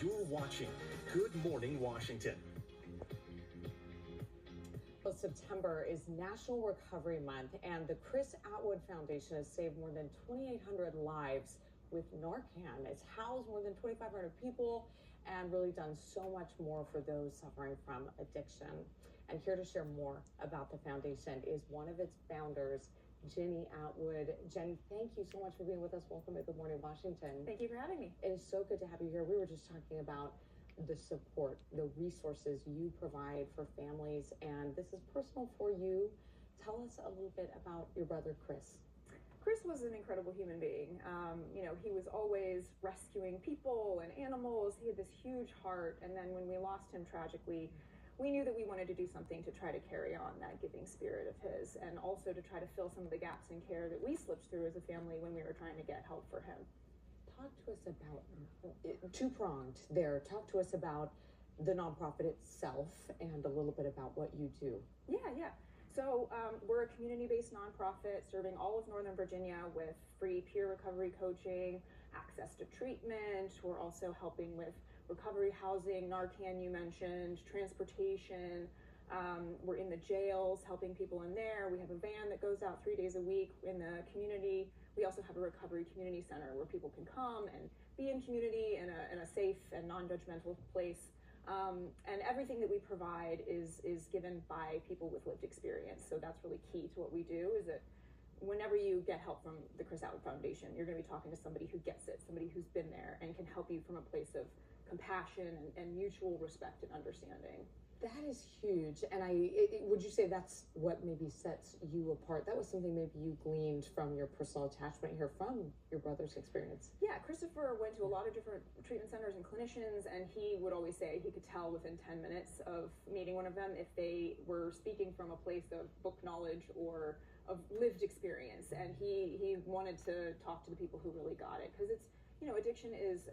You're watching Good Morning Washington. Well, September is National Recovery Month, and the Chris Atwood Foundation has saved more than 2,800 lives with Narcan. It's housed more than 2,500 people and really done so much more for those suffering from addiction. And here to share more about the foundation is one of its founders, Ginny Atwood. Jenny, thank you so much for being with us. Welcome to Good Morning Washington. Thank you for having me. It is so good to have you here. We were just talking about the support, the resources you provide for families, and this is personal for you. Tell us a little bit about your brother, Chris. Chris was an incredible human being. He was always rescuing people and animals. He had this huge heart, and then when we lost him tragically, we knew that we wanted to do something to try to carry on that giving spirit of his, and also to try to fill some of the gaps in care that we slipped through as a family when we were trying to get help for him. Talk to us about, two-pronged there, talk to us about the nonprofit itself and a little bit about what you do. Yeah. So we're a community-based nonprofit serving all of Northern Virginia with free peer recovery coaching, access to treatment. We're also helping with recovery housing, Narcan you mentioned, transportation. We're in the jails helping people in there. We have a van that goes out 3 days a week in the community. We also have a recovery community center where people can come and be in community in a safe and non-judgmental place. And everything that we provide is given by people with lived experience. So that's really key to what we do, is that whenever you get help from the Chris Atwood Foundation, you're going to be talking to somebody who gets it, somebody who's been there and can help you from a place of compassion and mutual respect and understanding. That is huge. And would you say that's what maybe sets you apart? That was something maybe you gleaned from your personal attachment here from your brother's experience. Yeah, Christopher went to a lot of different treatment centers and clinicians, and he would always say he could tell within 10 minutes of meeting one of them if they were speaking from a place of book knowledge or of lived experience. And he wanted to talk to the people who really got it, because it's, addiction is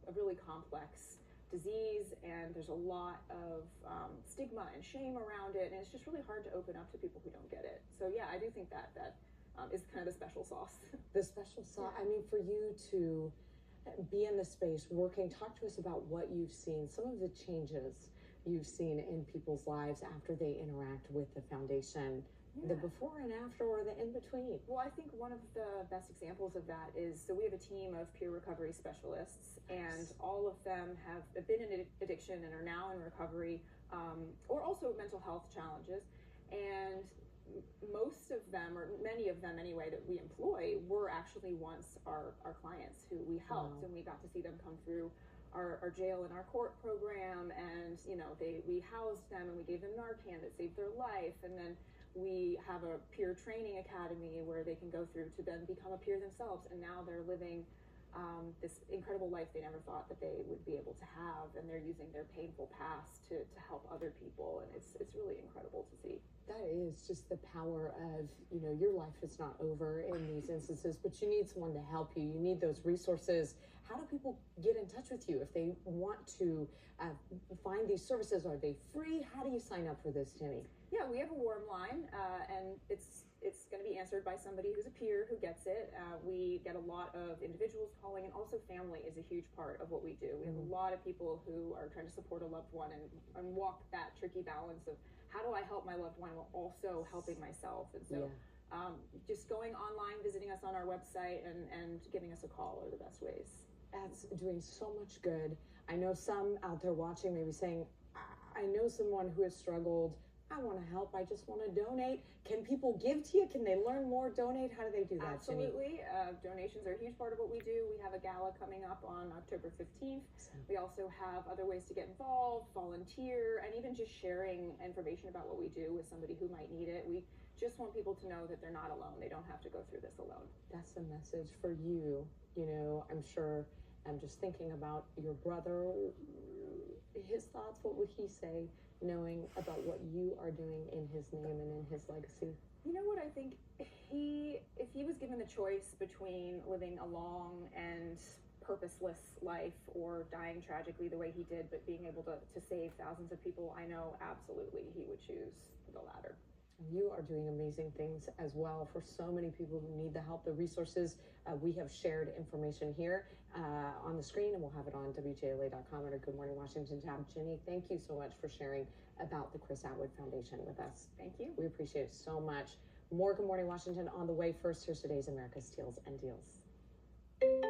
a really complex disease, and there's a lot of stigma and shame around it, and it's just really hard to open up to people who don't get it. So yeah, I do think that is kind of the special sauce. The special sauce. Yeah. I mean, for you to be in the space working, talk to us about what you've seen, some of the changes you've seen in people's lives after they interact with the foundation. Yeah. The before and after, or the in between. Well, I think one of the best examples of that is, so we have a team of peer recovery specialists, and all of them have been in addiction and are now in recovery, or also mental health challenges. And most of them, or many of them anyway, that we employ were actually once our clients who we helped. Wow. And we got to see them come through our jail and our court program, and we housed them and we gave them Narcan that saved their life. And then we have a peer training academy where they can go through to then become a peer themselves, and now they're living this incredible life they never thought that they would be able to have, and they're using their painful past to help other people, and it's really incredible to see. That is just the power of, your life is not over in these instances, but you need someone to help you. You need those resources. How do people get in touch with you if they want to find these services? Are they free? How do you sign up for this, Jenny? Yeah, we have a warm line, and it's going to be answered by somebody who's a peer who gets it. We get a lot of individuals calling, and also family is a huge part of what we do. We have a lot of people who are trying to support a loved one and walk that tricky balance of, how do I help my loved one while also helping myself? And so just going online, visiting us on our website, and giving us a call are the best ways. That's doing so much good. I know some out there watching may be saying, I know someone who has struggled. I want to help. I just want to donate. Can people give to you? Can they learn more, donate? How do they do that, Absolutely. Donations are a huge part of what we do. We have a gala coming up on October 15th. We also have other ways to get involved, volunteer, and even just sharing information about what we do with somebody who might need it. We just want people to know that they're not alone. They don't have to go through this alone. That's the message for you. I'm sure, I'm just thinking about your brother, his thoughts. What would he say, knowing about what you are doing in his name and in his legacy? You know what, I think if he was given the choice between living a long and purposeless life or dying tragically the way he did, but being able to save thousands of people, I know absolutely he would choose the latter. You are doing amazing things as well for so many people who need the help, the resources. We have shared information here on the screen, and we'll have it on WJLA.com and our Good Morning Washington tab. Ginny, thank you so much for sharing about the Chris Atwood Foundation with us. Thank you. We appreciate it so much. More Good Morning Washington on the way. First, here's today's America's Steals and Deals.